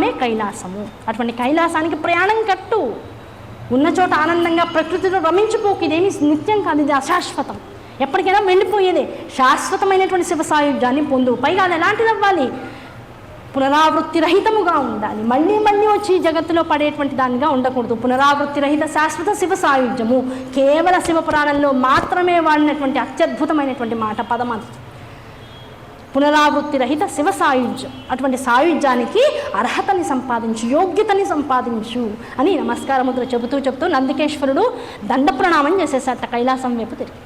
ధామమే కైలాసము. అటువంటి కైలాసానికి ప్రయాణం కట్టు. ఉన్న చోట ఆనందంగా ప్రకృతిలో రమించిపోకు. ఇదేమి నిత్యం కాదు, ఇది అశాశ్వతం, ఎప్పటికైనా వెళ్ళిపోయేదే. శాశ్వతమైనటువంటి శివ సాయుధ్యాన్ని పొందు. పైగా అది ఎలాంటిది అవ్వాలి? పునరావృత్తి రహితముగా ఉండాలి. మళ్ళీ మళ్ళీ వచ్చి జగత్తులో పడేటువంటి దానిగా ఉండకూడదు. పునరావృత్తి రహిత శాశ్వత శివ సాయుధ్యము కేవల శివపురాణంలో మాత్రమే వాడినటువంటి అత్యద్భుతమైనటువంటి మాట, పదం అది. పునరావృత్తి రహిత శివ సాయుధ్యం. అటువంటి సాయుధ్యానికి అర్హతని సంపాదించు, యోగ్యతని సంపాదించు అని నమస్కారముద్ర చెబుతూ నందికేశ్వరుడు దండ ప్రణామం చేసేసాట కైలాసం వైపు తిరిగి.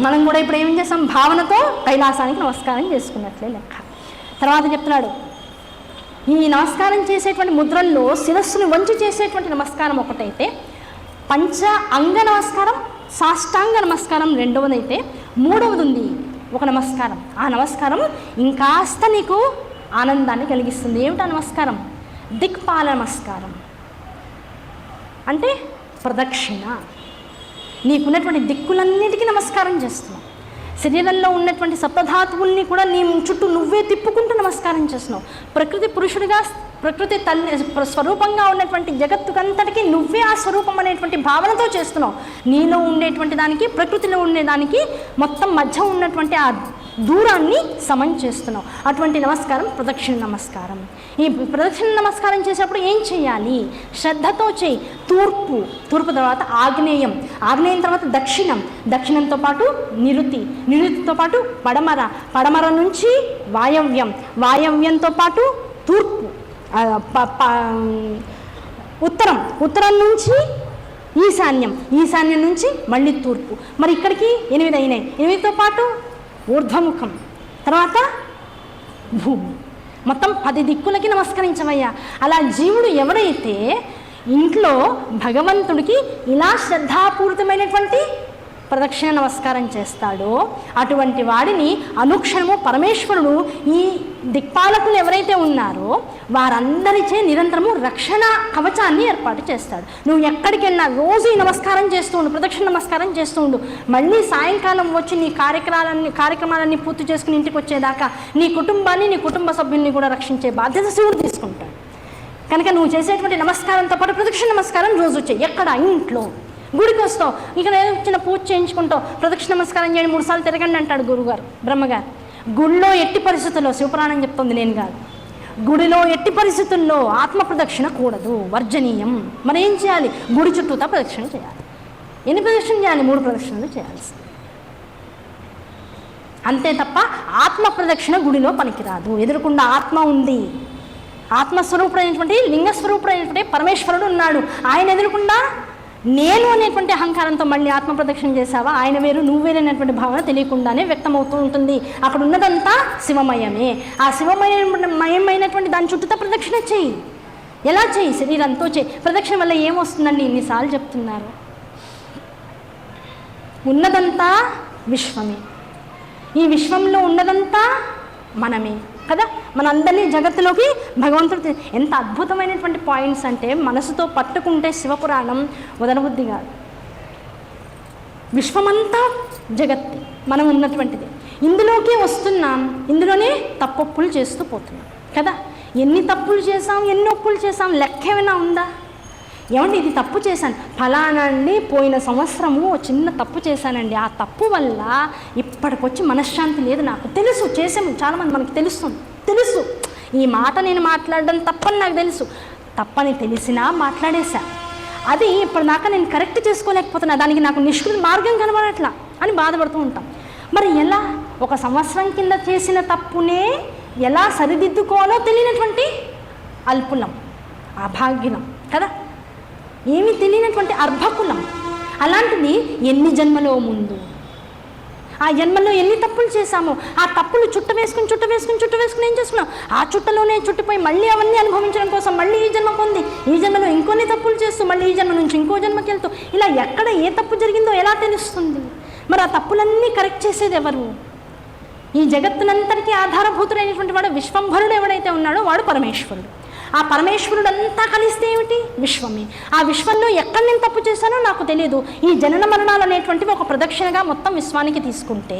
మనం కూడా ఇప్పుడు ఏం చేస్తాం? భావనతో కైలాసానికి నమస్కారం చేసుకున్నట్లే లెక్క. తర్వాత చెప్తున్నాడు, ఈ నమస్కారం చేసేటువంటి ముద్రల్లో శిరస్సును వంచి చేసేటువంటి నమస్కారం ఒకటైతే, పంచ అంగ నమస్కారం, సాష్టాంగ నమస్కారం రెండవదైతే, మూడవది ఉంది ఒక నమస్కారం. ఆ నమస్కారం ఇంకాస్త నీకు ఆనందాన్ని కలిగిస్తుంది. ఏమిటా నమస్కారం? దిక్పాల నమస్కారం. అంటే ప్రదక్షిణ. నీకున్నటువంటి దిక్కులన్నిటికీ నమస్కారం చేస్తున్నావు. శరీరంలో ఉన్నటువంటి సప్తధాతువుల్ని కూడా నీ చుట్టూ నువ్వే తిప్పుకుంటూ నమస్కారం చేస్తున్నావు. ప్రకృతి పురుషుడిగా, ప్రకృతి తల్లి స్వరూపంగా ఉన్నటువంటి జగత్తుకంతటికీ నువ్వే ఆ స్వరూపం అనేటువంటి భావనతో చేస్తున్నావు. నీలో ఉండేటువంటి దానికి, ప్రకృతిలో ఉండేదానికి మొత్తం మధ్య ఉన్నటువంటి ఆ దూరాన్ని సమం చేస్తున్నావు. అటువంటి నమస్కారం ప్రదక్షిణ నమస్కారం. ఈ ప్రదక్షిణ నమస్కారం చేసేటప్పుడు ఏం చేయాలి? శ్రద్ధతో చేయి. తూర్పు తర్వాత ఆగ్నేయం, ఆగ్నేయం తర్వాత దక్షిణం, దక్షిణంతో పాటు నిరుతి, నిరుతితో పాటు పడమర నుంచి వాయవ్యం, వాయవ్యంతో పాటు తూర్పు, ఉత్తరం నుంచి ఈశాన్యం, ఈశాన్యం నుంచి మళ్ళీ తూర్పు. మరి ఇక్కడికి 8 అయినాయి. 8తో పాటు ఊర్ధ్వముఖం, తర్వాత భూమి. మొత్తం 10 దిక్కులకి నమస్కరించవయ్యా. అలా జీవుడు ఎవరైతే ఇంట్లో భగవంతుడికి ఇలా శ్రద్ధాపూరితమైనటువంటి ప్రదక్షిణ నమస్కారం చేస్తాడో అటువంటి వాడిని అనుక్షణము పరమేశ్వరుడు ఈ దిక్పాలకులు ఎవరైతే ఉన్నారో వారందరిచే నిరంతరము రక్షణ కవచాన్ని ఏర్పాటు చేస్తాడు. నువ్వు ఎక్కడికి వెళ్ళినా రోజు ఈ నమస్కారం చేస్తూ ఉండు, ప్రదక్షిణ నమస్కారం చేస్తూ ఉండు. మళ్ళీ సాయంకాలం వచ్చి నీ కార్యక్రమాలన్నీ పూర్తి చేసుకుని ఇంటికి వచ్చేదాకా నీ కుటుంబాన్ని, నీ కుటుంబ సభ్యుల్ని కూడా రక్షించే బాధ్యత శివుడు తీసుకుంటాడు. కనుక నువ్వు చేసేటువంటి నమస్కారంతో పాటు ప్రదక్షిణ నమస్కారం రోజు చేయి. ఎక్కడ? ఇంట్లో. గుడికి వస్తావు, ఇక్కడ ఏదో చిన్న పూజ చేయించుకుంటావు, ప్రదక్షిణ నమస్కారం చేయండి, 3 సార్లు తిరగండి అంటాడు గురుగారు, బ్రహ్మగారు. గుడిలో ఎట్టి పరిస్థితుల్లో, శివపురాణం చెప్తుంది, నేను కాదు, గుడిలో ఎట్టి పరిస్థితుల్లో ఆత్మ ప్రదక్షిణ కూడదు, వర్జనీయం. మరి ఏం చేయాలి? గుడి చుట్టూతా ప్రదక్షిణ చేయాలి. ఎన్ని ప్రదక్షిణ చేయాలి? 3 ప్రదక్షిణలు చేయాల్సి. అంతే తప్ప ఆత్మ ప్రదక్షిణ గుడిలో పనికిరాదు. ఎదురుకుండా ఆత్మ ఉంది, ఆత్మస్వరూపుడైనటువంటి లింగస్వరూపుడైనటువంటి పరమేశ్వరుడు ఉన్నాడు. ఆయన ఎదురుకుండా నేను అనేటువంటి అహంకారంతో మళ్ళీ ఆత్మ ప్రదక్షిణ చేసావా, ఆయన వేరు నువ్వు వేరైనటువంటి భావన తెలియకుండానే వ్యక్తమవుతూ ఉంటుంది. అక్కడ ఉన్నదంతా శివమయమే. ఆ శివమయమైనటువంటి దాని చుట్టూతా ప్రదక్షిణ చేయి. ఎలా చేయి? శరీరంతో చేయి. ప్రదక్షిణ వల్ల ఏమొస్తుందండి? ఇన్నిసార్లు చెప్తున్నారు. ఉన్నదంతా విశ్వమే, ఈ విశ్వంలో ఉన్నదంతా మనమే కదా. మనందరినీ జగత్తులోకి భగవంతుడు ఎంత అద్భుతమైనటువంటి పాయింట్స్ అంటే, మనసుతో పట్టుకుంటే శివపురాణం వదలబుద్ధి కాదు. విశ్వమంతా జగత్తి, మనం ఉన్నటువంటిది. ఇందులోకి వస్తున్నాం, ఇందులోనే తప్పొప్పులు చేస్తూ పోతున్నాం కదా. ఎన్ని తప్పులు చేసాం, ఎన్ని ఒప్పులు చేసాం, లెక్క ఏమైనా ఉందా? ఏమంటే ఇది తప్పు చేశాను, ఫలానా అండి పోయిన సంవత్సరము చిన్న తప్పు చేశానండి, ఆ తప్పు వల్ల ఇప్పటికొచ్చి మనశ్శాంతి లేదు, నాకు తెలుసు, చేసాము చాలామంది, మనకు తెలుసు ఈ మాట నేను మాట్లాడడం తప్పని నాకు తెలుసు, తప్పని తెలిసినా మాట్లాడేశా, అది ఇప్పటిదాకా నేను కరెక్ట్ చేసుకోలేకపోతున్నా, దానికి నాకు నిష్కృతి మార్గం కనబడట్లా అని బాధపడుతూ ఉంటాం. మరి ఎలా? 1 సంవత్సరం కింద చేసిన తప్పునే ఎలా సరిదిద్దుకోవాలో తెలియనటువంటి అల్పులం, అభాగ్యులం కదా, ఏమీ తెలియనటువంటి అర్భకులం. అలాంటిది ఎన్ని జన్మలో ముందు, ఆ జన్మలో ఎన్ని తప్పులు చేశామో, ఆ తప్పులు చుట్ట వేసుకుని ఏం చేస్తున్నాం? ఆ చుట్టలోనే చుట్టిపోయి మళ్ళీ అవన్నీ అనుభవించడం కోసం మళ్ళీ ఈ జన్మ పొంది, ఈ జన్మలో ఇంకొన్ని తప్పులు చేస్తూ మళ్ళీ ఈ జన్మ నుంచి ఇంకో జన్మకి వెళ్తూ, ఇలా ఎక్కడ ఏ తప్పు జరిగిందో ఎలా తెలుస్తుంది? మరి ఆ తప్పులన్నీ కరెక్ట్ చేసేది ఎవరు? ఈ జగత్తునంతటికీ ఆధారభూతుడైనటువంటి వాడు విశ్వంభరుడు ఎవడైతే ఉన్నాడో వాడు పరమేశ్వరుడు. ఆ పరమేశ్వరుడు అంతా కలిస్తే ఏమిటి? విశ్వమే. ఆ విశ్వంలో ఎక్కడ నేను తప్పు చేశానో నాకు తెలియదు. ఈ జనన మరణాలు అనేటువంటివి ఒక ప్రదక్షిణగా మొత్తం విశ్వానికి తీసుకుంటే,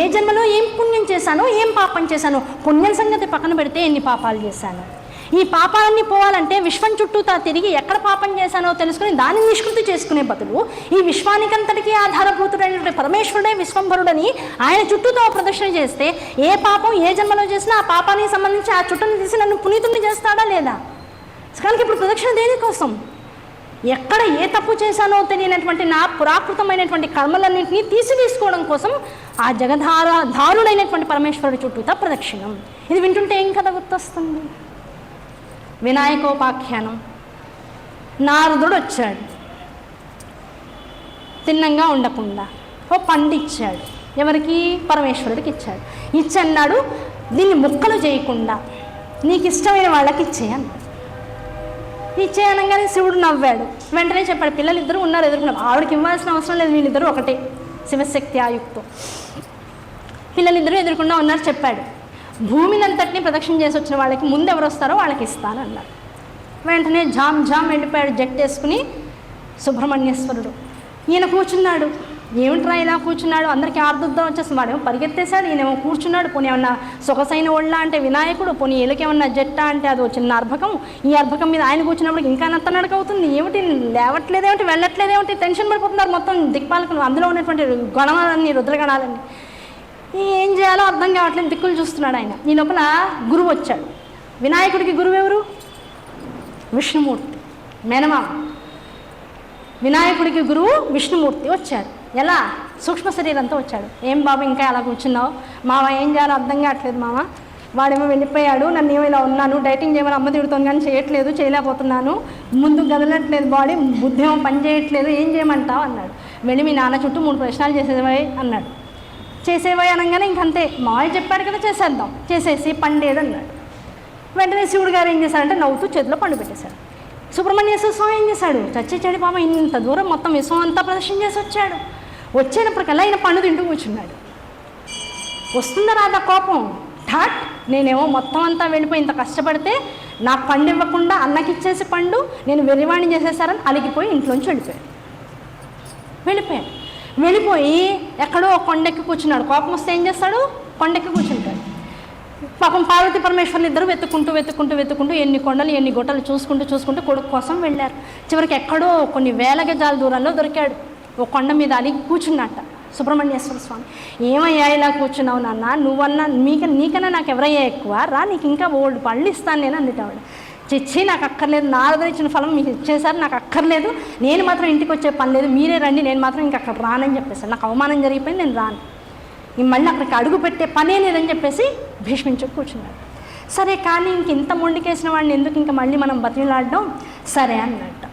ఏ జన్మలో ఏం పుణ్యం చేశానో, ఏం పాపం చేశానో, పుణ్యం సంగతి పక్కన పెడితే ఎన్ని పాపాలు చేశాను, ఈ పాపాలన్నీ పోవాలంటే విశ్వం చుట్టూ తిరిగి ఎక్కడ పాపం చేశానో తెలుసుకుని దాన్ని నిష్కృతి చేసుకునే బదులు ఈ విశ్వానికంతటికీ ఆధారభూతుడైనటువంటి పరమేశ్వరుడే విశ్వంభరుడని ఆయన చుట్టూతో ప్రదక్షిణ చేస్తే ఏ పాపం ఏ జన్మలో చేసినా ఆ పాపానికి సంబంధించి ఆ చుట్టూని తీసి నన్ను పునీతుడిని చేస్తాడా లేదా? కానీ ఇప్పుడు ప్రదక్షిణ దేనికోసం? ఎక్కడ ఏ తప్పు చేశానో తెలియనటువంటి నా పురాకృతమైనటువంటి కర్మలన్నింటినీ తీసుకోవడం కోసం ఆ జగధారుడైనటువంటి పరమేశ్వరుడి చుట్టూతా ప్రదక్షిణం. ఇది వింటుంటే ఏం కథ గుర్తొస్తుంది? వినాయకోపాఖ్యానం. నారదుడు వచ్చాడు, తిన్నంగా ఉండకుండా ఓ పండు ఇచ్చాడు. ఎవరికి? పరమేశ్వరుడికి ఇచ్చాడు. ఇచ్చన్నాడు, దీన్ని ముక్కలు చేయకుండా నీకు ఇష్టమైన వాళ్ళకి ఇచ్చేయన్నాడు. ఇచ్చేయనగానే శివుడు నవ్వాడు. వెంటనే చెప్పాడు, పిల్లలిద్దరూ ఉన్నారు ఎదుర్కొన్నారు, ఆవిడకి ఇవ్వాల్సిన అవసరం లేదు, వీళ్ళిద్దరూ ఒకటే శివశక్తి ఆయుక్తం. పిల్లలిద్దరూ ఎదుర్కొన్నా ఉన్నారు. చెప్పాడు, భూమిని అంతటిని ప్రదక్షిణ చేసి వచ్చిన వాళ్ళకి ముందు ఎవరు వస్తారో వాళ్ళకి ఇస్తాను అన్నారు. వెంటనే జామ్ వెళ్ళిపోయాడు జట్టేసుకుని సుబ్రహ్మణ్యేశ్వరుడు. ఈయన కూర్చున్నాడు. ఏమిట్రా ఇలా కూర్చున్నాడు? అందరికీ ఆర్దుద్దాం వచ్చేసి వాడేమో పరిగెత్తేశాడు, ఈయనేమో కూర్చున్నాడు. పోనీ ఏమన్నా సొగసైన ఒళ్ళ అంటే వినాయకుడు, పోనీ ఎలుకేమన్నా జట్ట అంటే అది చిన్న అర్భకం. ఈ అర్భకం మీద ఆయన కూర్చున్నప్పుడు ఇంకా నత్తనడక అవుతుంది. ఏమిటి లేవట్లేదేమిటి, వెళ్ళట్లేదేమిటి, టెన్షన్ పడిపోతున్నారు మొత్తం దిక్పాలకులు, అందులో ఉన్నటువంటి గణాలన్నీ రుద్రగణాలన్నీ. ఏం చేయాలో అర్థం కావట్లేదు, దిక్కులు చూస్తున్నాడు ఆయన. ఈ లోపల గురువు వచ్చాడు. వినాయకుడికి గురువు ఎవరు? విష్ణుమూర్తి మేనమామ. వినాయకుడికి గురువు విష్ణుమూర్తి వచ్చారు. ఎలా? సూక్ష్మ శరీరంతో వచ్చాడు. ఏం బాబు ఇంకా అలా కూర్చున్నావు? మామ ఏం చేయాలో అర్థం కావట్లేదు మామ, వాడేమో వెళ్ళిపోయాడు, నన్ను ఏమో ఇలా ఉన్నాను, డైటింగ్ చేయమని అమ్మ తిడుతుంది కానీ చేయలేకపోతున్నాను, ముందు కదలట్లేదు బాడీ, బుద్ధి ఏమో పని చేయట్లేదు, ఏం చేయమంటావు అన్నాడు. వెళ్ళి మీ నాన్న చుట్టూ 3 ప్రశ్నలు చేసేవాయి అన్నాడు. చేసేవాయి అనగానే ఇంకంతే, మామయ్య చెప్పాడు కదా చేసేద్దాం, చేసేసి పండేడు అన్నాడు. వెంటనే శివుడు గారు ఏం చేశారంటే నవ్వుతూ చేతిలో పండు పెట్టేశాడు. సుబ్రహ్మణ్యేశ్వర స్వామి ఏం చేశాడు? చచ్చేచాడు పాప, ఇంత దూరం మొత్తం విశ్వం అంతా ప్రదర్శన చేసి వచ్చాడు. వచ్చేటప్పటికల్లా ఆయన పండు తింటూ కూర్చున్నాడు. వస్తుందా రాదా కోపం? ఠాట్, నేనేమో మొత్తం అంతా వెళ్ళిపోయి ఇంత కష్టపడితే నాకు పండు ఇవ్వకుండా అన్నకి ఇచ్చేసి పండు నేను వెర్రివాణి చేసేసారని అలిగిపోయి ఇంట్లోంచి వెళ్ళిపోయి ఎక్కడో కొండెక్కి కూర్చున్నాడు. కోపం వస్తే ఏం చేస్తాడు? కొండెక్కి కూర్చుంటాడు. పాపం పార్వతీ పరమేశ్వర్లు ఇద్దరు వెతుక్కుంటూ ఎన్ని కొండలు ఎన్ని గుట్టలు చూసుకుంటూ కొడుకు కోసం వెళ్ళారు. చివరికి ఎక్కడో కొన్ని వేల గజాల దూరంలో దొరికాడు. ఓ కొండ మీద అలిగి కూర్చున్నట్ట సుబ్రహ్మణ్యేశ్వర స్వామి. ఏమయ్యా ఇలా కూర్చున్నావు నాన్న, నువ్వన్నా నీకన్నా నాకు ఎవరయ్యా ఎక్కువ, రా నీకు ఇంకా ఓల్డ్ పళ్ళు ఇస్తాను నేను అందుతాడు. చిచ్చి నాకు అక్కర్లేదు, నారదుడు ఇచ్చిన ఫలం మీకు ఇచ్చేసారు, నాకు అక్కర్లేదు, నేను మాత్రం ఇంటికి వచ్చే పని లేదు, మీరే రండి, నేను మాత్రం ఇంక అక్కడ రానని చెప్పేసాను. నాకు అవమానం జరిగిపోయింది, నేను రాను, మళ్ళీ అక్కడికి అడుగు పెట్టే పనే లేదని చెప్పేసి భీష్మించు కూర్చున్నాడు. సరే కానీ ఇంక ఇంత మొండికేసిన వాడిని ఎందుకు ఇంక మళ్ళీ మనం బతిలాడడం, సరే అన్నట్టు.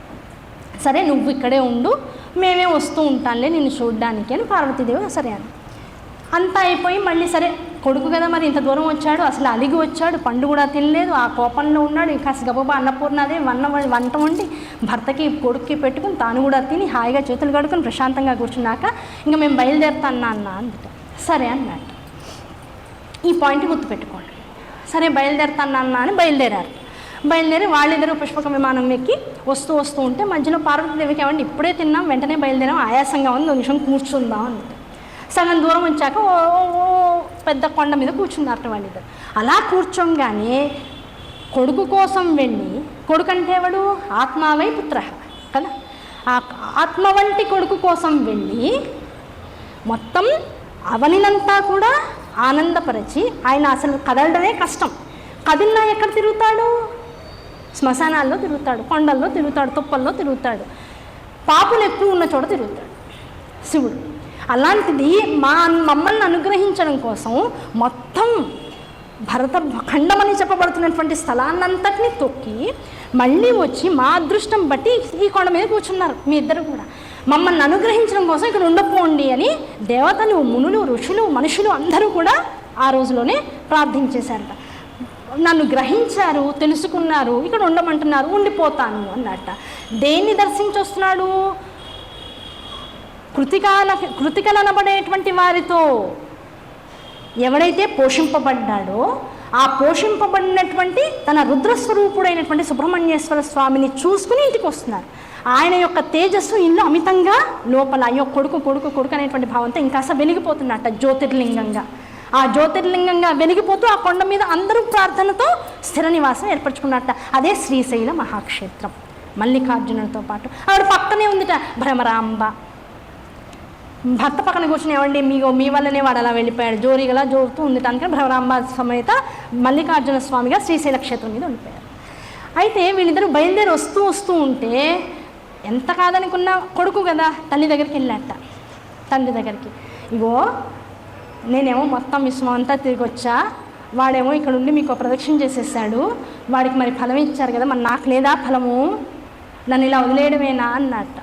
సరే నువ్వు ఇక్కడే ఉండు, మేమే వస్తూ ఉంటానులే నిన్ను చూడ్డానికి అని పార్వతీదేవి సరే అని. అంతా అయిపోయి మళ్ళీ సరే కొడుకు కదా మరి ఇంత దూరం వచ్చాడు, అసలు అలిగి వచ్చాడు, పండు కూడా తినలేదు, ఆ కోపంలో ఉన్నాడు. ఇంకా గబగబా అన్నపూర్ణాదే వంట వండి భర్తకి కొడుక్కి పెట్టుకుని తాను కూడా తిని హాయిగా చేతులు కడుక్కొని ప్రశాంతంగా కూర్చున్నాక ఇంకా మేము బయలుదేరుతాన్నా అన్న అందుట. సరే అన్నట్టు. ఈ పాయింట్ గుర్తుపెట్టుకోండి. సరే బయలుదేరుతాన్నా అన్న అని బయలుదేరి వాళ్ళిద్దరూ పుష్పక విమానం ఎక్కి వస్తూ ఉంటే మధ్యలో పార్వతీదేవికి ఏమంటే ఇప్పుడే తిన్నాం వెంటనే బయలుదేరాం, ఆయాసంగా ఉంది, 1 నిమిషం కూర్చుందాం అందుట. సగం దూరం వచ్చాక ఓ పెద్ద కొండ మీద కూర్చున్నారు వాళ్ళిద్దరు. అలా కూర్చోగానే కొడుకు కోసం వెళ్ళి, కొడుకు అంటే ఎవడు? ఆత్మావై పుత్ర కదా, ఆ ఆత్మ వంటి కొడుకు కోసం వెళ్ళి మొత్తం అవనినంతా కూడా ఆనందపరిచి, ఆయన అసలు కదలడమే కష్టం, కదిలినా ఎక్కడ తిరుగుతాడు? శ్మశానాల్లో తిరుగుతాడు, కొండల్లో తిరుగుతాడు, తుప్పల్లో తిరుగుతాడు, పాపులు ఎక్కువ ఉన్న చోట తిరుగుతాడు శివుడు. అలాంటిది మమ్మల్ని అనుగ్రహించడం కోసం మొత్తం భరత ఖండమని చెప్పబడుతున్నటువంటి స్థలాన్నంతటినీ తొక్కి మళ్ళీ వచ్చి మా అదృష్టం బట్టి ఈ కొండ మీద కూర్చున్నారు మీ ఇద్దరు కూడా. మమ్మల్ని అనుగ్రహించడం కోసం ఇక్కడ ఉండకపోండి అని దేవతలు, మునులు, ఋషులు, మనుషులు అందరూ కూడా ఆ రోజులోనే ప్రార్థించేశారట. నన్ను గ్రహించారు, తెలుసుకున్నారు, ఇక్కడ ఉండమంటున్నారు, ఉండిపోతాను అన్నట్ట. దేన్ని దర్శించి వస్తున్నాడు? కృతికలు అనబడేటువంటి వారితో ఎవడైతే పోషింపబడ్డాడో ఆ పోషింపబడినటువంటి తన రుద్రస్వరూపుడైనటువంటి సుబ్రహ్మణ్యేశ్వర స్వామిని చూసుకుని ఇంటికి వస్తున్నారు. ఆయన యొక్క తేజస్సు ఇల్లు అమితంగా లోపల అయ్యో కొడుకు అనేటువంటి భావంతో ఇంకాస్త వెలిగిపోతున్నట్ట జ్యోతిర్లింగంగా. ఆ జ్యోతిర్లింగంగా వెలిగిపోతూ ఆ కొండ మీద అందరూ ప్రార్థనతో స్థిర నివాసం ఏర్పరచుకున్నట్ట. అదే శ్రీశైల మహాక్షేత్రం. మల్లికార్జునుడితో పాటు ఆవిడ పక్కనే ఉందిట భ్రమరాంబ. భర్త పక్కన కూర్చుని ఏమండి మీ వల్లనే వాడు అలా వెళ్ళిపోయాడు, జోరిగలా జోరుతూ ఉంది అందుకని భ్రమరాంబ సమేత మల్లికార్జున స్వామిగా శ్రీశైల క్షేత్రం మీద ఉండిపోయారు. అయితే వీళ్ళిద్దరూ బయలుదేరి వస్తూ ఉంటే ఎంత కాదనుకున్నా కొడుకు కదా తల్లి దగ్గరికి వెళ్ళాట. తండ్రి దగ్గరికి, ఇగో నేనేమో మొత్తం విశ్వం అంతా తిరిగి వచ్చా, వాడేమో ఇక్కడ ఉండి మీకు ప్రదక్షిణ చేసేసాడు, వాడికి మరి ఫలం ఇచ్చారు కదా, మరి నాకు లేదా ఫలము, నన్ను ఇలా వదిలేయడమేనా అన్నట్ట.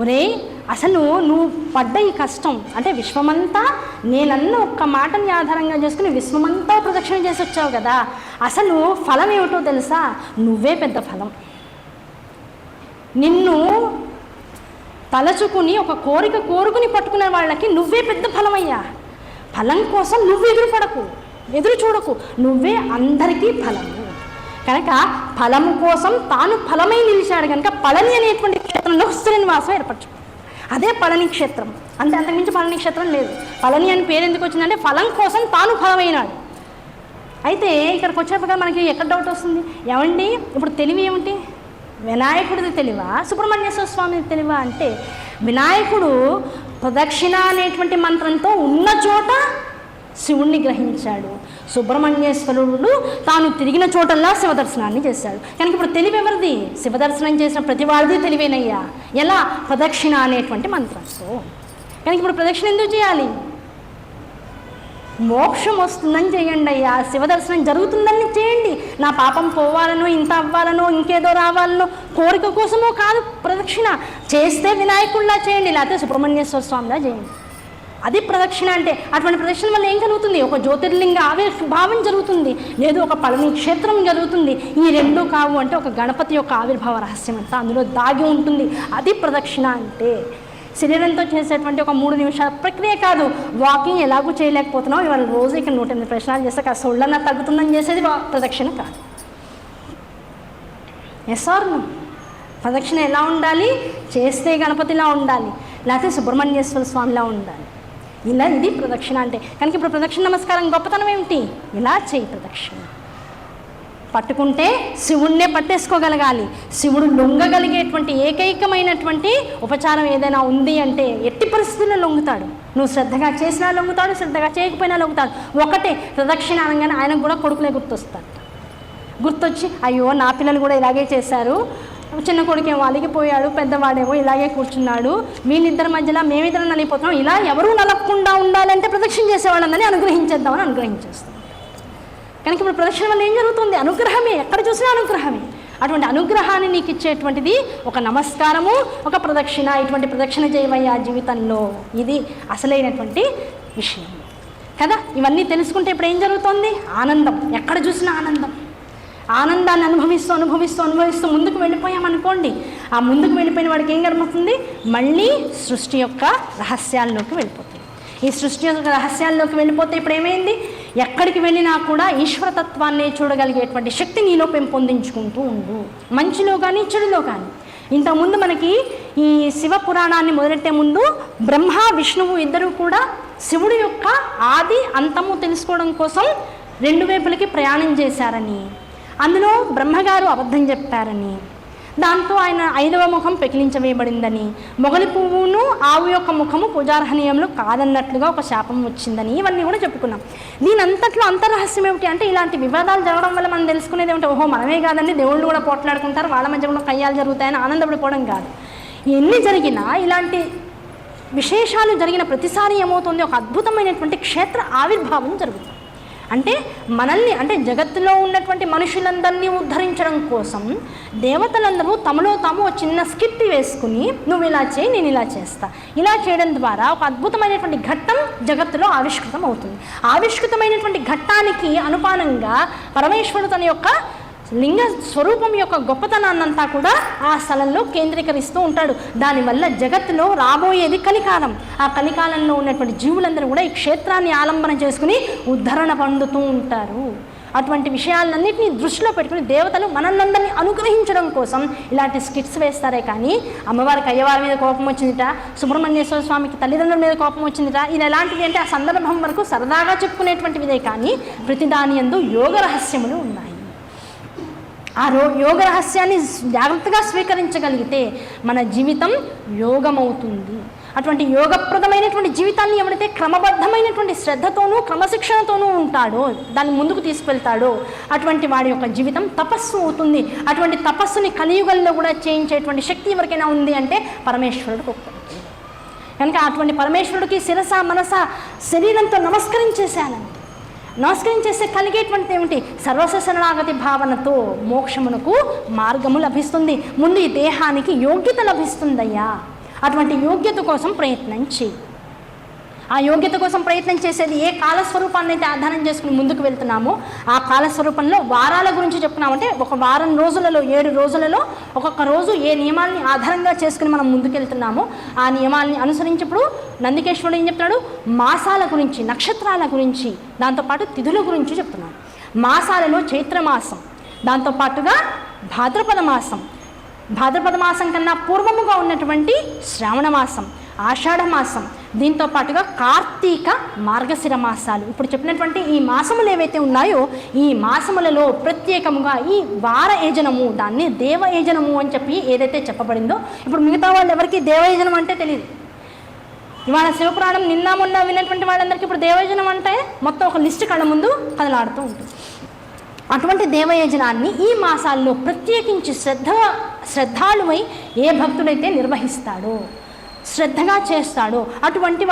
ఒరే అసలు నువ్వు పడ్డ ఈ కష్టం అంటే విశ్వమంతా నేనన్న ఒక్క మాటని ఆధారంగా చేసుకుని విశ్వమంతా ప్రదక్షిణ చేసి వచ్చావు కదా, అసలు ఫలం ఏమిటో తెలుసా? నువ్వే పెద్ద ఫలం. నిన్ను తలచుకుని ఒక కోరిక కోరుకుని పట్టుకునే వాళ్ళకి నువ్వే పెద్ద ఫలమయ్యా. ఫలం కోసం నువ్వు ఎదురు చూడకు, నువ్వే అందరికీ ఫలము. కనుక ఫలము కోసం తాను ఫలమై నిలిచాడు కనుక పళని అనేటువంటి క్షేత్రంలో శ్రీనివాసం ఏర్పరచుకున్నాడు. అదే పళని క్షేత్రం. అంతకుమించి పళని క్షేత్రం లేదు. పళని అని పేరు ఎందుకు వచ్చిందంటే ఫలం కోసం తాను ఫలమైనాడు. అయితే ఇక్కడికి వచ్చేప్పటికీ మనకి ఎక్కడ డౌట్ వస్తుంది, ఏమండి ఇప్పుడు తెలివి ఏమిటి? వినాయకుడిది తెలివా సుబ్రహ్మణ్యేశ్వర స్వామిది తెలివా అంటే, వినాయకుడు ప్రదక్షిణ అనేటువంటి మంత్రంతో ఉన్న చోట శివుణ్ణి గ్రహించాడు. సుబ్రహ్మణ్యేశ్వరుడు తాను తిరిగిన చోటల్లా శివదర్శనాన్ని చేశాడు. కనుక ఇప్పుడు తెలివి ఎవరిది? శివదర్శనం చేసిన ప్రతి వాడిది తెలివేనయ్యా. ఎలా? ప్రదక్షిణ అనేటువంటి మంత్రంతో. కనుక ఇప్పుడు ప్రదక్షిణ ఎందుకు చేయాలి? మోక్షం వస్తుందని చేయండి అయ్యా, శివదర్శనం జరుగుతుందని చేయండి. నా పాపం పోవాలనో, ఇంత అవ్వాలనో, ఇంకేదో రావాలనో కోరిక కోసమో కాదు ప్రదక్షిణ. చేస్తే వినాయకుడిలా చేయండి, లేకపోతే సుబ్రహ్మణ్యేశ్వర స్వామిలా చేయండి. అది ప్రదక్షిణ అంటే. అటువంటి ప్రదక్షిణ వల్ల ఏం కలుగుతుంది? ఒక జ్యోతిర్లింగ ఆవిర్భావం జరుగుతుంది, లేదు ఒక పళని క్షేత్రం జరుగుతుంది. ఈ రెండు కావు అంటే ఒక గణపతి యొక్క ఆవిర్భావ రహస్యం అంతా అందులో దాగి ఉంటుంది. అది ప్రదక్షిణ అంటే. శరీరంతో చేసేటువంటి ఒక 3 నిమిషాల ప్రక్రియ కాదు. వాకింగ్ ఎలాగూ చేయలేకపోతున్నావు, ఇవాళ రోజు ఇక్కడ 108 ప్రశ్నలు చేస్తే కాస్త ఒళ్ళన్నా తగ్గుతుందని చేసేది ప్రదక్షిణ కాదు. Yes or no? ప్రదక్షిణ ఎలా ఉండాలి? చేస్తే గణపతిలా ఉండాలి, లేకపోతే సుబ్రహ్మణ్యేశ్వర స్వామిలా ఉండాలి. ఇది ప్రదక్షిణ అంటే. కనుక ఇప్పుడు ప్రదక్షిణ నమస్కారం గొప్పతనం ఏమిటి? ఇలా చేయి ప్రదక్షిణ. పట్టుకుంటే శివుణ్ణే పట్టేసుకోగలగాలి. శివుడు లొంగగలిగేటువంటి ఏకైకమైనటువంటి ఉపచారం ఏదైనా ఉంది అంటే ఎట్టి పరిస్థితుల్లో లొంగుతాడు. నువ్వు శ్రద్ధగా చేసినా లొంగుతాడు, శ్రద్ధగా చేయకపోయినా లొంగుతాడు. ఒకటే ప్రదక్షిణ అనగానే ఆయనకు కూడా కొడుకులే గుర్తొస్తాడు. గుర్తొచ్చి అయ్యో నా పిల్లలు కూడా ఇలాగే చేశారు, చిన్న కొడుకేమో అలిగిపోయాడు, పెద్దవాడేమో ఇలాగే కూర్చున్నాడు, వీళ్ళిద్దరి మధ్యలో మేమిద్దరం నలిగిపోతున్నాం, ఇలా ఎవరూ నలగకుండా ఉండాలంటే ప్రదక్షిణ చేసేవాళ్ళని అనుగ్రహించేద్దామని అనుగ్రహించేస్తాం. కనుక ఇప్పుడు ప్రదక్షిణ వల్ల ఏం జరుగుతుంది? అనుగ్రహమే. ఎక్కడ చూసినా అనుగ్రహమే. అటువంటి అనుగ్రహాన్ని నీకు ఇచ్చేటువంటిది ఒక నమస్కారము, ఒక ప్రదక్షిణ. ఇటువంటి ప్రదక్షిణ చేయవయ్యా జీవితంలో. ఇది అసలైనటువంటి విషయం కదా. ఇవన్నీ తెలుసుకుంటే ఇప్పుడు ఏం జరుగుతుంది? ఆనందం. ఎక్కడ చూసినా ఆనందం. ఆనందాన్ని అనుభవిస్తూ ముందుకు వెళ్ళిపోయామనుకోండి, ఆ ముందుకు వెళ్ళిపోయిన వాడికి ఏం కనబడుతుంది? మళ్ళీ సృష్టి యొక్క రహస్యాల్లోకి వెళ్ళిపోతుంది. ఈ సృష్టి యొక్క రహస్యాల్లోకి వెళ్ళిపోతే ఇప్పుడు ఏమైంది? ఎక్కడికి వెళ్ళినా కూడా ఈశ్వరతత్వాన్ని చూడగలిగేటువంటి శక్తి నీలో పెంపొందించుకుంటూ ఉండు, మంచిలో కానీ చెడులో కానీ. ఇంతకుముందు మనకి ఈ శివ పురాణాన్ని మొదలెట్టే ముందు బ్రహ్మ విష్ణువు ఇద్దరూ కూడా శివుడి యొక్క ఆది అంతము తెలుసుకోవడం కోసం 2 వైపులకి ప్రయాణం చేశారని, అందులో బ్రహ్మగారు అబద్ధం చెప్పారని, దాంతో ఆయన 5వ ముఖం పెకిలించవేయబడిందని, మొగలి పువ్వును ఆవు యొక్క ముఖము పూజార్హనీయంలో కాదన్నట్లుగా ఒక శాపం వచ్చిందని, ఇవన్నీ కూడా చెప్పుకున్నాం. దీని అంతట్లో అంతర్రహస్యం ఏమిటి అంటే, ఇలాంటి వివాదాలు జరగడం వల్ల మనం తెలుసుకునేది ఏమిటి? ఓహో మనమే కాదండి, దేవుళ్ళు కూడా పోట్లాడుకుంటారు, వాళ్ళ మధ్య కూడా కయ్యాలు జరుగుతాయని ఆనందపడిపోవడం కాదు. ఎన్ని జరిగినా ఇలాంటి విశేషాలు జరిగిన ప్రతిసారి ఏమవుతుంది? ఒక అద్భుతమైనటువంటి క్షేత్ర ఆవిర్భావం జరుగుతుంది. అంటే మనల్ని, అంటే జగత్తులో ఉన్నటువంటి మనుషులందరినీ ఉద్ధరించడం కోసం దేవతలందరూ తమలో తాము ఒక చిన్న స్కిట్ వేసుకుని, నువ్వు ఇలా చేయి, నేను ఇలా చేస్తా, ఇలా చేయడం ద్వారా ఒక అద్భుతమైనటువంటి ఘట్టం జగత్తులో ఆవిష్కృతం అవుతుంది. ఆవిష్కృతమైనటువంటి ఘట్టానికి అనుపానంగా పరమేశ్వరుడు తన యొక్క లింగ స్వరూపం యొక్క గొప్పతనాన్నంతా కూడా ఆ స్థలంలో కేంద్రీకరిస్తూ ఉంటాడు. దానివల్ల జగత్తులో రాబోయేది కలికాలం. ఆ కలికాలంలో ఉన్నటువంటి జీవులందరూ కూడా ఈ క్షేత్రాన్ని ఆలంబన చేసుకుని ఉద్ధరణ పొందుతూ ఉంటారు. అటువంటి విషయాలన్నింటినీ దృష్టిలో పెట్టుకుని దేవతలు మనల్నందరినీ అనుగ్రహించడం కోసం ఇలాంటి స్కిట్స్ వేస్తారే కానీ అమ్మవారికి అయ్యవారి మీద కోపం వచ్చిందిట, సుబ్రహ్మణ్యేశ్వర స్వామికి తల్లిదండ్రుల మీద కోపం వచ్చిందిట, ఇది ఎలాంటివి అంటే ఆ సందర్భం వరకు సరదాగా చెప్పుకునేటువంటివిదే కానీ ప్రతిదాని యందు యోగ రహస్యములు ఉన్నాయి. ఆ యోగ రహస్యాన్ని జాగ్రత్తగా స్వీకరించగలిగితే మన జీవితం యోగమవుతుంది. అటువంటి యోగప్రదమైనటువంటి జీవితాన్ని ఎవరైతే క్రమబద్ధమైనటువంటి శ్రద్ధతోనూ క్రమశిక్షణతోనూ ఉంటాడో, దాన్ని ముందుకు తీసుకెళ్తాడో అటువంటి వాడి యొక్క జీవితం తపస్సు అవుతుంది. అటువంటి తపస్సుని కలియుగంలో కూడా చేయించేటువంటి శక్తి ఎవరికైనా ఉంది అంటే పరమేశ్వరుడికి ఒక్కడికి. కనుక అటువంటి పరమేశ్వరుడికి శిరస మనస శరీరంతో నమస్కరించేస్తే కలిగేటువంటిది ఏమిటి? సర్వస్వ శరణాగతి భావనతో మోక్షమునకు మార్గము లభిస్తుంది. ముందు ఈ దేహానికి యోగ్యత లభిస్తుందయ్యా. అటువంటి యోగ్యత కోసం ప్రయత్నం చేయి. ఆ యోగ్యత కోసం ప్రయత్నం చేసేది ఏ కాలస్వరూపాన్ని అయితే ఆధారం చేసుకుని ముందుకు వెళ్తున్నామో ఆ కాలస్వరూపంలో వారాల గురించి చెప్పుకున్నామంటే ఒక వారం రోజులలో 7 రోజులలో ఒక్కొక్క రోజు ఏ నియమాల్ని ఆధారంగా చేసుకుని మనం ముందుకెళ్తున్నామో ఆ నియమాల్ని అనుసరించినప్పుడు నందికేశ్వరుడు ఏం చెప్తున్నాడు? మాసాల గురించి, నక్షత్రాల గురించి, దాంతోపాటు తిథుల గురించి చెప్తున్నాడు. మాసాలలో చైత్రమాసం, దాంతోపాటుగా భాద్రపద మాసం, భాద్రపద మాసం కన్నా పూర్వముగా ఉన్నటువంటి శ్రావణ మాసం, ఆషాఢ మాసం, దీంతో పాటుగా కార్తీక మార్గశిర మాసాలు. ఇప్పుడు చెప్పినటువంటి ఈ మాసములు ఏవైతే ఉన్నాయో ఈ మాసములలో ప్రత్యేకముగా ఈ వార యజనము, దాన్ని దేవ యజనము అని చెప్పి ఏదైతే చెప్పబడిందో, ఇప్పుడు మిగతా వాళ్ళు ఎవరికి దేవయజనం అంటే తెలియదు. ఇవాళ శివపురాణం నిన్న మొన్న విన్నటువంటి వాళ్ళందరికీ ఇప్పుడు దేవయజనం అంటే మొత్తం ఒక లిస్టు కళ్ళ ముందు కదలాడుతూ ఉంటుంది. అటువంటి దేవయజనాన్ని ఈ మాసాల్లో ప్రత్యేకించి శ్రద్ధాళువై ఏ భక్తుడైతే నిర్వహిస్తాడో, శ్రద్ధగా చేస్తాడో అటువంటి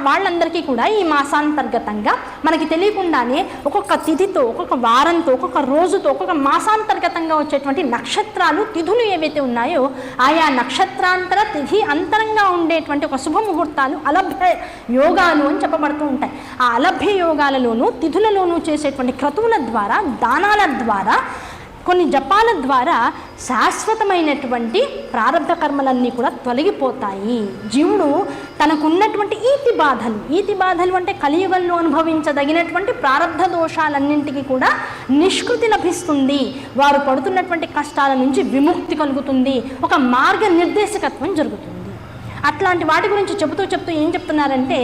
వాళ్ళందరికీ కూడా ఈ మాసాంతర్గతంగా మనకి తెలియకుండానే ఒక్కొక్క తిథితో, ఒక్కొక్క వారంతో, ఒక్కొక్క రోజుతో, ఒక్కొక్క మాసాంతర్గతంగా వచ్చేటువంటి నక్షత్రాలు, తిథులు ఏవైతే ఉన్నాయో ఆయా నక్షత్రాంతర తిథి అంతరంగా ఉండేటువంటి ఒక శుభముహూర్తాలు అలభ్య యోగాలు అని చెప్పబడుతూ ఉంటాయి. ఆ అలభ్య యోగాలలోనూ తిథులలోనూ చేసేటువంటి క్రతువుల ద్వారా, దానాల ద్వారా, కొన్ని జపాల ద్వారా శాశ్వతమైనటువంటి ప్రారంభ కర్మలన్నీ కూడా తొలగిపోతాయి. జీవుడు తనకున్నటువంటి ఈతి బాధలు అంటే కలియుగంలో అనుభవించదగినటువంటి ప్రారంధ దోషాలన్నింటికి కూడా నిష్కృతి లభిస్తుంది. వారు పడుతున్నటువంటి కష్టాల నుంచి విముక్తి కలుగుతుంది. ఒక మార్గ నిర్దేశకత్వం జరుగుతుంది. అట్లాంటి వాటి గురించి చెబుతూ ఏం చెప్తున్నారంటే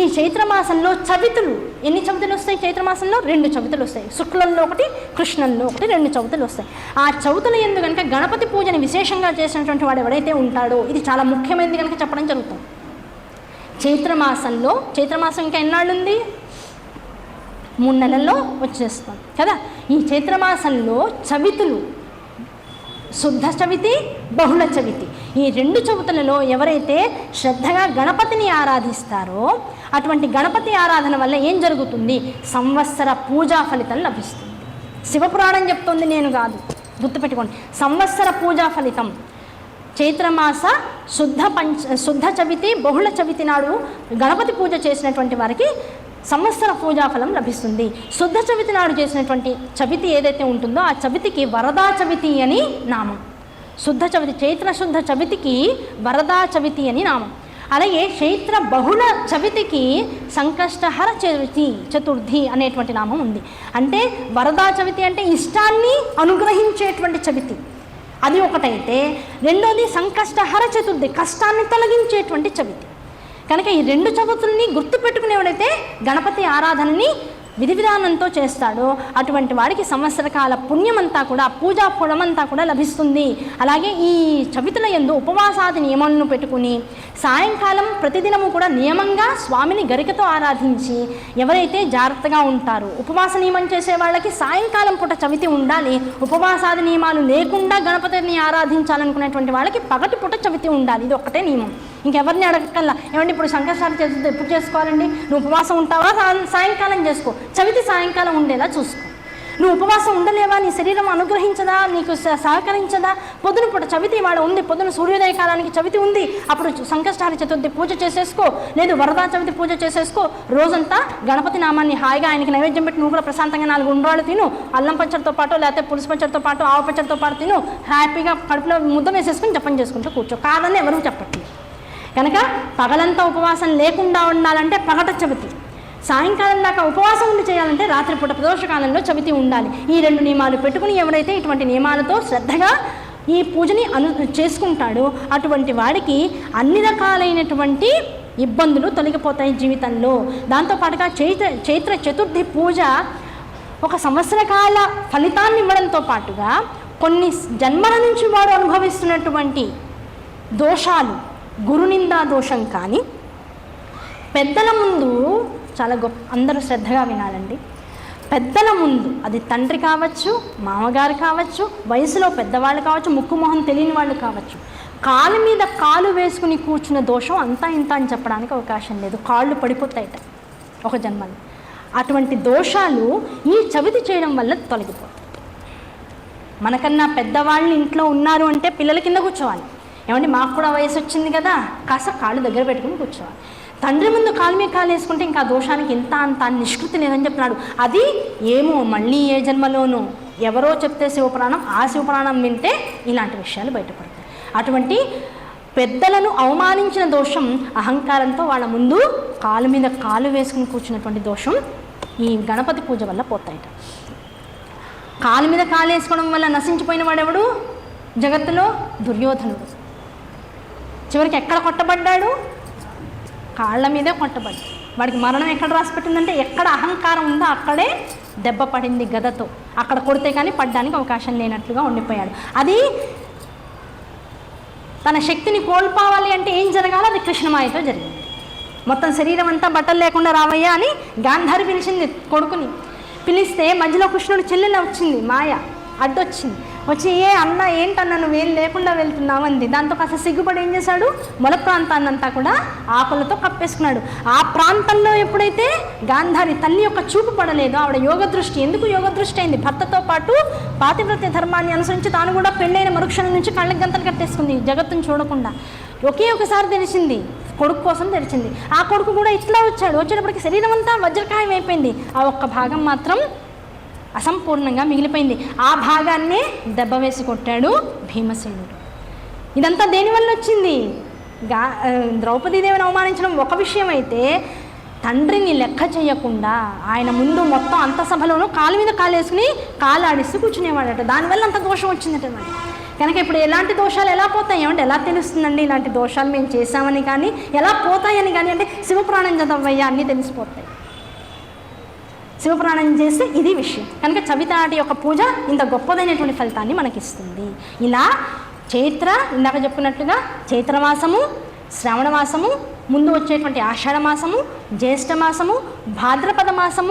ఈ చైత్రమాసంలో చవితులు, ఎన్ని చవితులు వస్తాయి చైత్రమాసంలో? 2 చవితులు వస్తాయి. శుక్లంలో 1, కృష్ణంలో 1, 2 చవితులు వస్తాయి. ఆ చవితులు ఎందు కనుక గణపతి పూజని విశేషంగా చేసినటువంటి వాడు ఎవడైతే ఉంటాడో, ఇది చాలా ముఖ్యమైనది కనుక చెప్పడం జరుగుతుంది. చైత్రమాసం ఇంకా ఎన్నాళ్ళు ఉంది? 3 నెలల్లో వచ్చేస్తాం కదా. ఈ చైత్రమాసంలో చవితులు, శుద్ధ చవితి, బహుళ చవితి, ఈ 2 చవితులలో ఎవరైతే శ్రద్ధగా గణపతిని ఆరాధిస్తారో అటువంటి గణపతి ఆరాధన వల్ల ఏం జరుగుతుంది? సంవత్సర పూజా ఫలితం లభిస్తుంది. శివపురాణం చెప్తుంది, నేను కాదు, గుర్తుపెట్టుకోండి. సంవత్సర పూజా ఫలితం చైత్రమాస శుద్ధ చవితి, బహుళ చవితి నాడు గణపతి పూజ చేసినటువంటి వారికి సంవత్సర పూజాఫలం లభిస్తుంది. శుద్ధ చవితి నాడు చేసినటువంటి చవితి ఏదైతే ఉంటుందో ఆ చవితికి వరదా చవితి అని నామం. శుద్ధ చవితి, చైత్ర శుద్ధ చవితికి వరదా చవితి అని నామం. అలాగే చైత్ర బహుళ చవితికి సంకష్టహర చతుర్థి అనేటువంటి నామం ఉంది. అంటే వరదా చవితి అంటే ఇష్టాన్ని అనుగ్రహించేటువంటి చవితి, అది ఒకటైతే రెండోది సంకష్టహర చతుర్థి, కష్టాన్ని తొలగించేటువంటి చవితి. కనుక ఈ 2 చవితుల్ని గుర్తుపెట్టుకునేవాడైతే గణపతి ఆరాధనని విధి విధానంతో చేస్తాడో అటువంటి వాడికి సంవత్సరకాల పుణ్యమంతా కూడా, పూజా ఫలమంతా కూడా లభిస్తుంది. అలాగే ఈ చవితుల యందు ఉపవాసాది నియమాలను పెట్టుకుని సాయంకాలం ప్రతిదినము కూడా నియమంగా స్వామిని గరికతో ఆరాధించి ఎవరైతే జాగ్రత్తగా ఉంటారో, ఉపవాస నియమం చేసే వాళ్ళకి సాయంకాలం పూట చవితి ఉండాలి, ఉపవాసాది నియమాలు లేకుండా గణపతిని ఆరాధించాలనుకునేటువంటి వాళ్ళకి పగటి పూట చవితి ఉండాలి. ఇది ఒక్కటే నియమం. ఇంకెవరిని అడగక్కల్లా. ఏమంటే ఇప్పుడు సంకష్టాలు చేస్తుంది, ఎప్పుడు చేసుకోవాలండి? నువ్వు ఉపవాసం ఉంటావా? సాయంకాలం చేసుకో. చవితి సాయంకాలం ఉండేలా చూసుకో. నువ్వు ఉపవాసం ఉండలేవా? నీ శరీరం అనుగ్రహించదా, నీకు సహకరించదా? పొద్దున పూట చవితి వాడు ఉంది, పొద్దున సూర్యోదయ కాలానికి చవితి ఉంది, అప్పుడు సంకష్టహార చతుర్థి పూజ చేసేసుకో, లేదు వరదా చవితి పూజ చేసేసుకో. రోజంతా గణపతి నామాన్ని హాయిగా ఆయనకి నైవేద్యం పెట్టి నువ్వు కూడా ప్రశాంతంగా 4 ఉండ్రాళ్ళు తిను, అల్లం పచ్చడితో పాటు లేకపోతే పులుసు పచ్చడితో పాటు ఆవు పచ్చడితో పాటు తిను, హ్యాపీగా కడుపులో ముద్ద వేసేసుకుని జపం చేసుకుంటూ కూర్చో. కాదని ఎవరూ చెప్పట్లేదు. కనుక పగలంతా ఉపవాసం లేకుండా ఉండాలంటే పగట చవితి, సాయంకాలం దాకా ఉపవాసం ఉండి చేయాలంటే రాత్రిపూట ప్రదోషకాలంలో చవితి ఉండాలి. ఈ 2 నియమాలు పెట్టుకుని ఎవరైతే ఇటువంటి నియమాలతో శ్రద్ధగా ఈ పూజని చేసుకుంటాడో అటువంటి వాడికి అన్ని రకాలైనటువంటి ఇబ్బందులు తొలగిపోతాయి జీవితంలో. దాంతోపాటుగా చైత్ర చతుర్థి పూజ ఒక సంవత్సర కాల ఫలితాన్ని ఇవ్వడంతో పాటుగా కొన్ని జన్మల నుంచి వాడు అనుభవిస్తున్నటువంటి దోషాలు, గురునిందా దోషం కానీ, పెద్దల ముందు చాలా అందరూ శ్రద్ధగా వినాలండి. పెద్దల ముందు అది తండ్రి కావచ్చు, మామగారు కావచ్చు, వయసులో పెద్దవాళ్ళు కావచ్చు, ముక్కు మొహం తెలియని వాళ్ళు కావచ్చు, కాలు మీద కాలు వేసుకుని కూర్చున్న దోషం అంతా ఇంత అని చెప్పడానికి అవకాశం లేదు. కాళ్ళు పడిపోతాయట ఒక జన్మలో. అటువంటి దోషాలు ఈ చవితి చేయడం వల్ల తొలగిపోతాయి. మనకన్నా పెద్దవాళ్ళు ఇంట్లో ఉన్నారు అంటే పిల్లల కింద కూర్చోవాలి. ఏమంటే మాకు కూడా వయసు వచ్చింది కదా, కాస్త కాళ్ళు దగ్గర పెట్టుకుని కూర్చోవాలి. తండ్రి ముందు కాలు మీద కాలు వేసుకుంటే ఇంకా దోషానికి ఇంత అంత నిష్కృతి లేదని చెప్తున్నాడు. అది ఏమో మళ్ళీ ఏ జన్మలోనూ ఎవరో చెప్తే శివపురాణం, ఆ శివపురాణం వింటే ఇలాంటి విషయాలు బయటపడతాయి. అటువంటి పెద్దలను అవమానించిన దోషం, అహంకారంతో వాళ్ళ ముందు కాలు మీద కాలు వేసుకుని కూర్చున్నటువంటి దోషం ఈ గణపతి పూజ వల్ల పోతాయట. కాలు మీద కాలు వేసుకోవడం వల్ల నశించిపోయిన వాడెవడు జగత్తులో? దుర్యోధనుడు. చివరికి ఎక్కడ కొట్టబడ్డాడు? కాళ్ళ మీదే కొట్టబడ్డాడు. వాడికి మరణం ఎక్కడ రాసిపెట్టిందంటే ఎక్కడ అహంకారం ఉందో అక్కడే దెబ్బ పడింది గదతో. అక్కడ కొడితే కానీ పడ్డానికి అవకాశం లేనట్లుగా ఉండిపోయాడు. అది తన శక్తిని కోల్పోవాలి అంటే ఏం జరగాలో అది కృష్ణమాయతో జరిగింది. మొత్తం శరీరం అంతా బట్టలు లేకుండా రావయ్యా అని గాంధారి పిలిచింది కొడుకుని. పిలిస్తే మధ్యలో కృష్ణుడు చెల్లెలు వచ్చింది, మాయ అడ్డొచ్చింది. వచ్చి ఏ అన్న ఏంటన్నా నువ్వేం లేకుండా వెళ్తున్నావు అంది. దాంతో కాస్త సిగ్గుపడి ఏం చేశాడు, మొల ప్రాంతాన్నంతా కూడా ఆకులతో కప్పేసుకున్నాడు. ఆ ప్రాంతంలో ఎప్పుడైతే గాంధారి తల్లి యొక్క చూపు పడలేదో ఆవిడ యోగ దృష్టి, ఎందుకు యోగ దృష్టి అయింది, భర్తతో పాటు పాతివ్రత్య ధర్మాన్ని అనుసరించి తాను కూడా పెళ్ళైన మరుక్షణం నుంచి కళ్ళకి గంతలు కట్టేసుకుంది జగత్తును చూడకుండా. ఒకే ఒకసారి తెరిచింది, కొడుకు కోసం తెరిచింది. ఆ కొడుకు కూడా ఇట్లా వచ్చాడు. వచ్చేటప్పటికి శరీరం అంతా వజ్రకాయం అయిపోయింది. ఆ ఒక్క భాగం మాత్రం అసంపూర్ణంగా మిగిలిపోయింది. ఆ భాగాన్నే దెబ్బ వేసి కొట్టాడు భీమసేనుడు. ఇదంతా దేనివల్ల వచ్చింది? ద్రౌపదీదేవిని అవమానించడం ఒక విషయం అయితే, తండ్రిని లెక్క చేయకుండా ఆయన ముందు మొత్తం అంత సభలోనూ కాలు మీద కాలు వేసుకుని కాలు ఆడిస్తూ కూర్చునేవాడట. దానివల్ల అంత దోషం వచ్చిందట మరి. కనుక ఇప్పుడు ఎలాంటి దోషాలు ఎలా పోతాయి అంటే ఎలా తెలుస్తుందండి? ఇలాంటి దోషాలు మేము చేశామని కానీ, ఎలా పోతాయని కానీ అంటే శివపురాణం చదవయ్యా అన్నీ తెలిసిపోతాయి. శివపురాణం చేస్తే ఇది విషయం. కనుక చవితి నాటి యొక్క పూజ ఇంత గొప్పదైనటువంటి ఫలితాన్ని మనకిస్తుంది. ఇలా ఇందాక చెప్పుకున్నట్టుగా చైత్రమాసము, శ్రావణ మాసము, ముందు వచ్చేటువంటి ఆషాఢ మాసము, జ్యేష్ఠ మాసము, భాద్రపద మాసము,